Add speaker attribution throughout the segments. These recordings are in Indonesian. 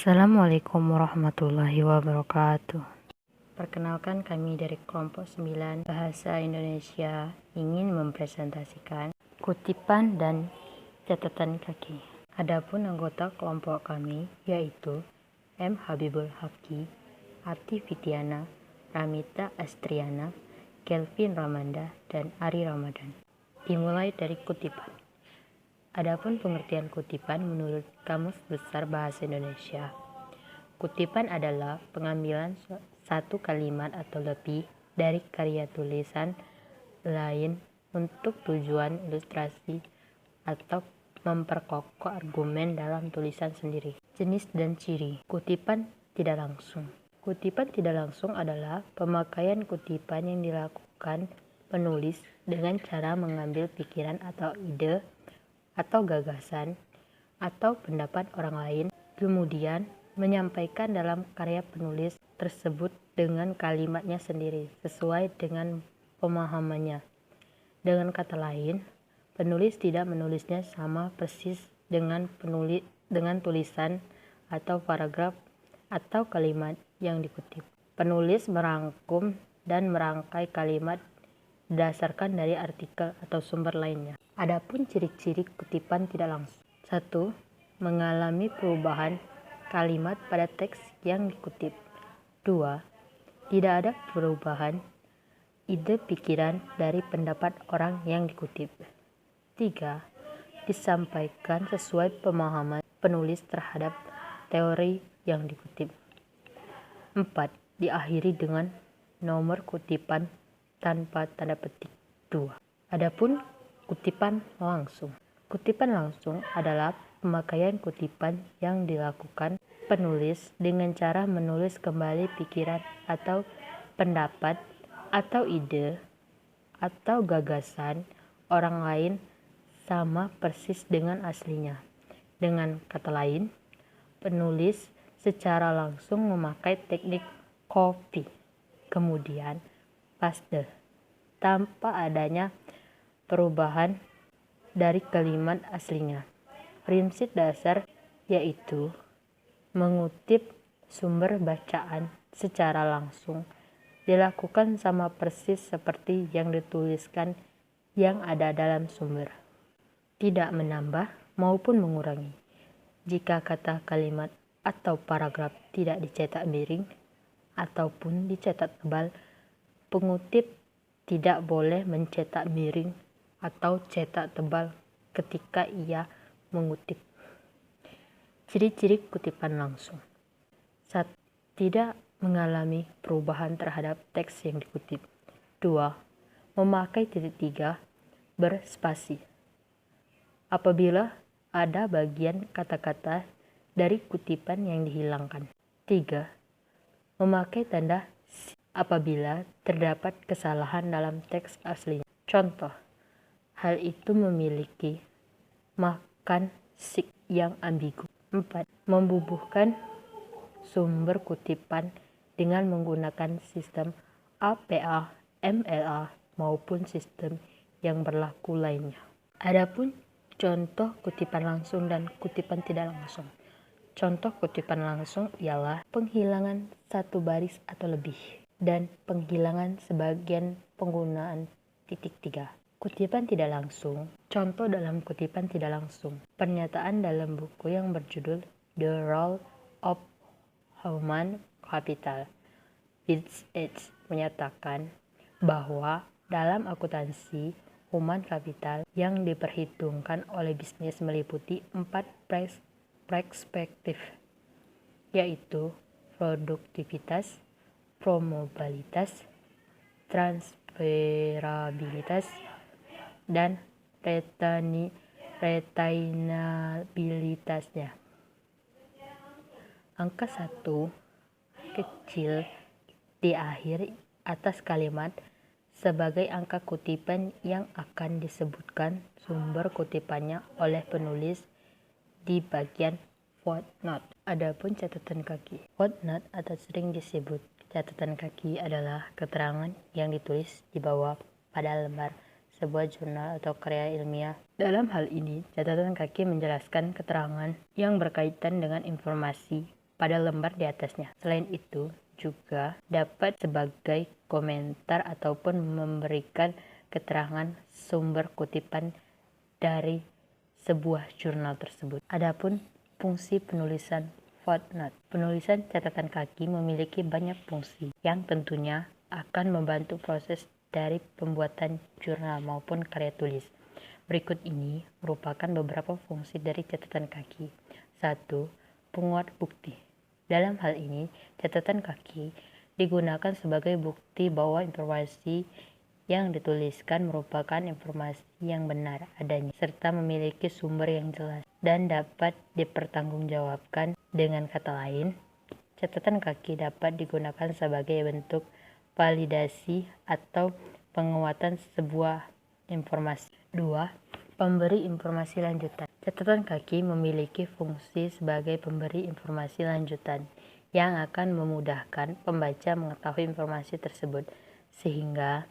Speaker 1: Assalamualaikum warahmatullahi wabarakatuh. Perkenalkan, kami dari kelompok 9 Bahasa Indonesia ingin mempresentasikan kutipan dan catatan kaki. Adapun anggota kelompok kami yaitu M. Habibul Haki, Arti Fitiana, Ramita Astriana, Kelvin Ramanda, dan Ari Ramadan. Dimulai dari kutipan. Adapun pengertian kutipan menurut Kamus Besar Bahasa Indonesia. Kutipan adalah pengambilan satu kalimat atau lebih dari karya tulisan lain untuk tujuan ilustrasi atau memperkokoh argumen dalam tulisan sendiri. Jenis dan ciri kutipan tidak langsung. Kutipan tidak langsung adalah pemakaian kutipan yang dilakukan penulis dengan cara mengambil pikiran atau ide atau gagasan atau pendapat orang lain, kemudian menyampaikan dalam karya penulis tersebut dengan kalimatnya sendiri sesuai dengan pemahamannya. Dengan kata lain, penulis tidak menulisnya sama persis dengan tulisan atau paragraf atau kalimat yang dikutip. Penulis merangkum dan merangkai kalimat berdasarkan dari artikel atau sumber lainnya. Adapun ciri-ciri kutipan tidak langsung. 1. Mengalami perubahan kalimat pada teks yang dikutip. 2. Tidak ada perubahan ide pikiran dari pendapat orang yang dikutip. 3. Disampaikan sesuai pemahaman penulis terhadap teori yang dikutip. 4. Diakhiri dengan nomor kutipan tanpa tanda petik. 2. Adapun kutipan langsung. Kutipan langsung adalah pemakaian kutipan yang dilakukan penulis dengan cara menulis kembali pikiran atau pendapat atau ide atau gagasan orang lain sama persis dengan aslinya. Dengan kata lain, penulis secara langsung memakai teknik copy, kemudian paste, tanpa adanya perubahan dari kalimat aslinya. Prinsip dasar yaitu mengutip sumber bacaan secara langsung dilakukan sama persis seperti yang dituliskan yang ada dalam sumber, tidak menambah maupun mengurangi. Jika kata, kalimat, atau paragraf tidak dicetak miring ataupun dicetak tebal, pengutip tidak boleh mencetak miring atau cetak tebal ketika ia mengutip. Ciri-ciri kutipan langsung. 1. Tidak mengalami perubahan terhadap teks yang dikutip. 2. Memakai titik 3 berspasi apabila ada bagian kata-kata dari kutipan yang dihilangkan. 3. Memakai tanda apabila terdapat kesalahan dalam teks aslinya. Contoh, hal itu memiliki makan sik yang ambigu. 4. Membubuhkan sumber kutipan dengan menggunakan sistem APA, MLA, maupun sistem yang berlaku lainnya. Adapun contoh kutipan langsung dan kutipan tidak langsung. Contoh kutipan langsung ialah penghilangan satu baris atau lebih dan penghilangan sebagian penggunaan titik 3. Kutipan tidak langsung. Contoh dalam kutipan tidak langsung. Pernyataan dalam buku yang berjudul The Role of Human Capital, Bill Gates menyatakan bahwa dalam akuntansi, human capital yang diperhitungkan oleh bisnis meliputi 4 perspektif, yaitu produktivitas, probabilitas, transferabilitas, dan retainabilitasnya. Angka 1 kecil di akhir atas kalimat sebagai angka kutipan yang akan disebutkan sumber kutipannya oleh penulis di bagian footnote. Adapun catatan kaki. Footnote atau sering disebut catatan kaki adalah keterangan yang ditulis di bawah pada lembar sebuah jurnal atau karya ilmiah. Dalam hal ini, catatan kaki menjelaskan keterangan yang berkaitan dengan informasi pada lembar di atasnya. Selain itu, juga dapat sebagai komentar ataupun memberikan keterangan sumber kutipan dari sebuah jurnal tersebut. Adapun fungsi penulisan footnote. Penulisan catatan kaki memiliki banyak fungsi yang tentunya akan membantu proses dari pembuatan jurnal maupun karya tulis. Berikut ini merupakan beberapa fungsi dari catatan kaki. 1. Penguat bukti. Dalam hal ini, catatan kaki digunakan sebagai bukti bahwa informasi yang dituliskan merupakan informasi yang benar adanya, serta memiliki sumber yang jelas dan dapat dipertanggungjawabkan. Dengan kata lain, catatan kaki dapat digunakan sebagai bentuk validasi atau penguatan sebuah informasi. 2. Pemberi informasi lanjutan. Catatan kaki memiliki fungsi sebagai pemberi informasi lanjutan yang akan memudahkan pembaca mengetahui informasi tersebut, sehingga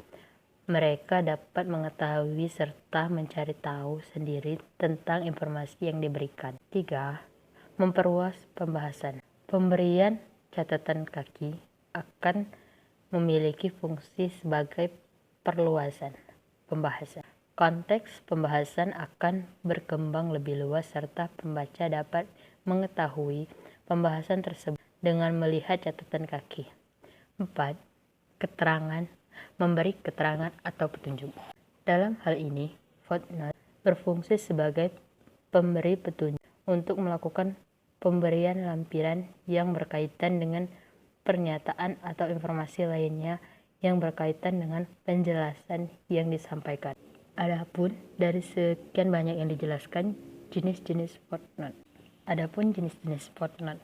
Speaker 1: mereka dapat mengetahui serta mencari tahu sendiri tentang informasi yang diberikan. 3. Memperluas pembahasan. Pemberian catatan kaki akan memiliki fungsi sebagai perluasan pembahasan. Konteks pembahasan akan berkembang lebih luas serta pembaca dapat mengetahui pembahasan tersebut dengan melihat catatan kaki. 4. Keterangan. Memberi keterangan atau petunjuk. Dalam hal ini, footnote berfungsi sebagai pemberi petunjuk untuk melakukan pemberian lampiran yang berkaitan dengan pernyataan atau informasi lainnya yang berkaitan dengan penjelasan yang disampaikan. Adapun dari sekian banyak yang dijelaskan jenis-jenis footnote. Adapun jenis-jenis footnote,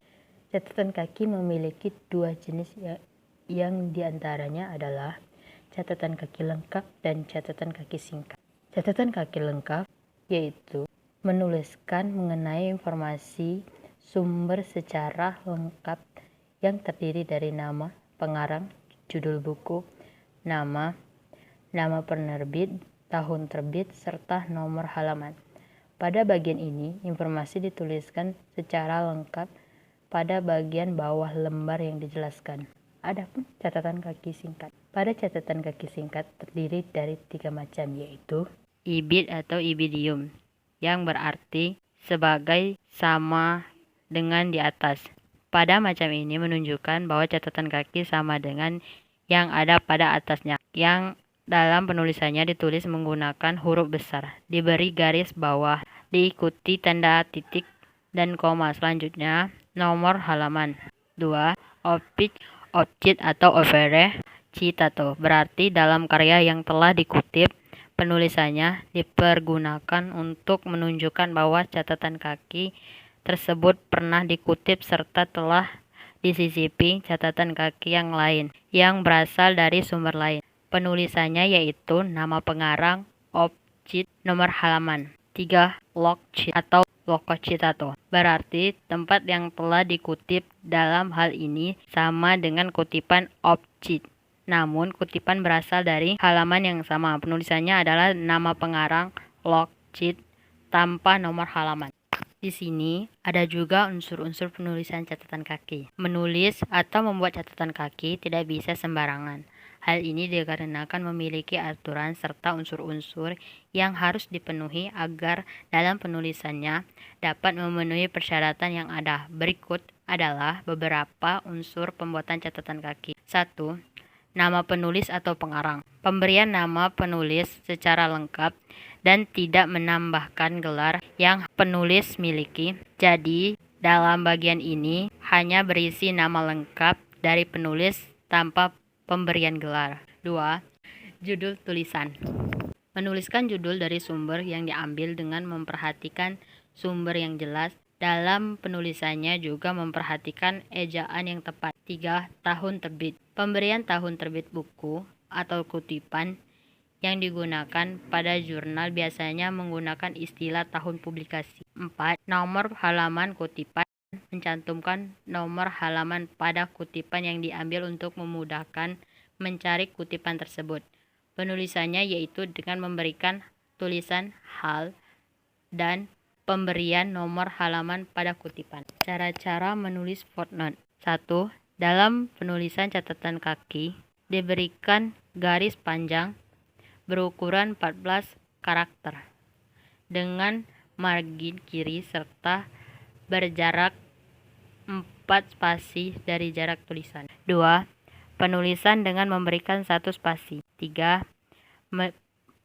Speaker 1: catatan kaki memiliki dua jenis yang diantaranya adalah catatan kaki lengkap dan catatan kaki singkat. Catatan kaki lengkap yaitu menuliskan mengenai informasi sumber secara lengkap yang terdiri dari nama pengarang, judul buku, nama penerbit, tahun terbit, serta nomor halaman. Pada bagian ini, informasi dituliskan secara lengkap pada bagian bawah lembar yang dijelaskan. Adapun catatan kaki singkat. Pada catatan kaki singkat terdiri dari 3 macam, yaitu ibid atau ibidium, yang berarti sebagai sama dengan di atas. Pada macam ini menunjukkan bahwa catatan kaki sama dengan yang ada pada atasnya, yang dalam penulisannya ditulis menggunakan huruf besar, diberi garis bawah, diikuti tanda titik dan koma. Selanjutnya, nomor halaman. 2. Object atau overe citato, berarti dalam karya yang telah dikutip, penulisannya dipergunakan untuk menunjukkan bahwa catatan kaki tersebut pernah dikutip serta telah disisipi catatan kaki yang lain yang berasal dari sumber lain. Penulisannya yaitu nama pengarang, objek, nomor halaman. 3. Logcit atau lococitato, berarti tempat yang telah dikutip dalam hal ini sama dengan kutipan objek, namun kutipan berasal dari halaman yang sama. Penulisannya adalah nama pengarang, logcit, tanpa nomor halaman. Di sini ada juga unsur-unsur penulisan catatan kaki. Menulis atau membuat catatan kaki tidak bisa sembarangan. Hal ini dikarenakan memiliki aturan serta unsur-unsur yang harus dipenuhi agar dalam penulisannya dapat memenuhi persyaratan yang ada. Berikut adalah beberapa unsur pembuatan catatan kaki. 1. Nama penulis atau pengarang. Pemberian nama penulis secara lengkap dan tidak menambahkan gelar yang penulis miliki. Jadi, dalam bagian ini hanya berisi nama lengkap dari penulis tanpa pemberian gelar. 2. Judul tulisan. Menuliskan judul dari sumber yang diambil dengan memperhatikan sumber yang jelas. Dalam penulisannya juga memperhatikan ejaan yang tepat. 3. Tahun terbit. Pemberian tahun terbit buku atau kutipan yang digunakan pada jurnal biasanya menggunakan istilah tahun publikasi. 4. Nomor halaman kutipan. Mencantumkan nomor halaman pada kutipan yang diambil untuk memudahkan mencari kutipan tersebut. Penulisannya yaitu dengan memberikan tulisan hal dan pemberian nomor halaman pada kutipan. Cara-cara menulis footnote. 1. Dalam penulisan catatan kaki, diberikan garis panjang berukuran 14 karakter dengan margin kiri serta berjarak 4 spasi dari jarak tulisan. 2. Penulisan dengan memberikan 1 spasi. 3.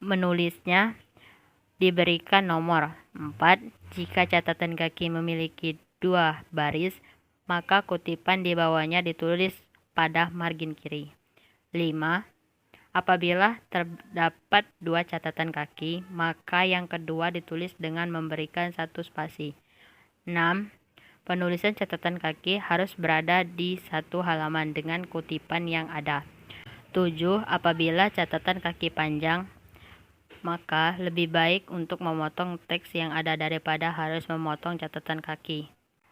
Speaker 1: Menulisnya diberikan nomor. 4. Jika catatan kaki memiliki 2 baris, maka kutipan di bawahnya ditulis pada margin kiri. 5. Apabila terdapat 2 catatan kaki, maka yang kedua ditulis dengan memberikan 1 spasi. 6. Penulisan catatan kaki harus berada di satu halaman dengan kutipan yang ada. 7. Apabila catatan kaki panjang, maka lebih baik untuk memotong teks yang ada daripada harus memotong catatan kaki.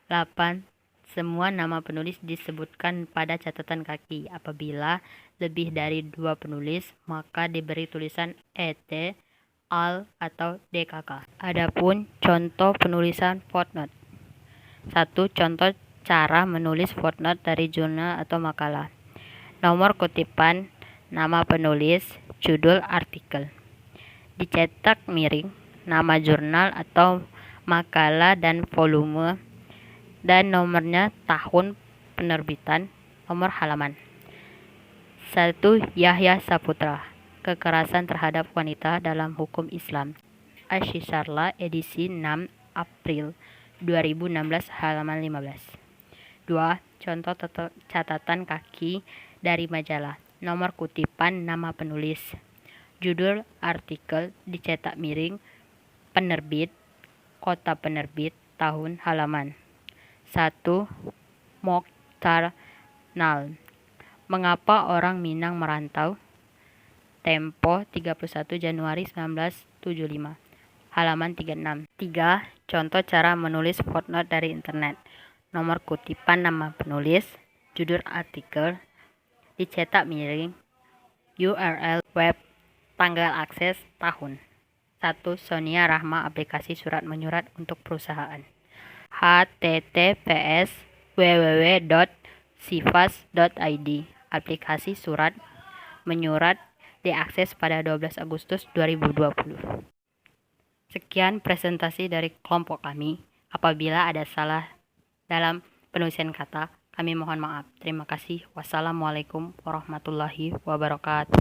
Speaker 1: 8. Semua nama penulis disebutkan pada catatan kaki. Apabila lebih dari 2 penulis, maka diberi tulisan ET, AL, atau DKK. Adapun contoh penulisan footnote. 1. Contoh cara menulis footnote dari jurnal atau makalah. Nomor kutipan, nama penulis, judul artikel. Dicetak miring, nama jurnal atau makalah dan volume, dan nomornya, tahun penerbitan, nomor halaman. 1. Yahya Saputra, Kekerasan Terhadap Wanita dalam Hukum Islam. Asy-Syarlah, edisi 6 April 2016, halaman 15. 2. Contoh catatan kaki dari majalah. Nomor kutipan, nama penulis, judul artikel, dicetak miring, penerbit, kota penerbit, tahun, halaman. 1. Mokhtar Nal, Mengapa Orang Minang Merantau? Tempo, 31 Januari 1975, halaman 36. 3. Contoh cara menulis footnote dari internet. Nomor kutipan, nama penulis, judul artikel, dicetak miring, URL web, tanggal akses, tahun. 1. Sonia Rahma, aplikasi surat menyurat untuk perusahaan. https://www.sifas.id, aplikasi surat menyurat, diakses pada 12 Agustus 2020. Sekian presentasi dari kelompok kami. Apabila ada salah dalam penulisan kata, kami mohon maaf. Terima kasih. Wassalamualaikum warahmatullahi wabarakatuh.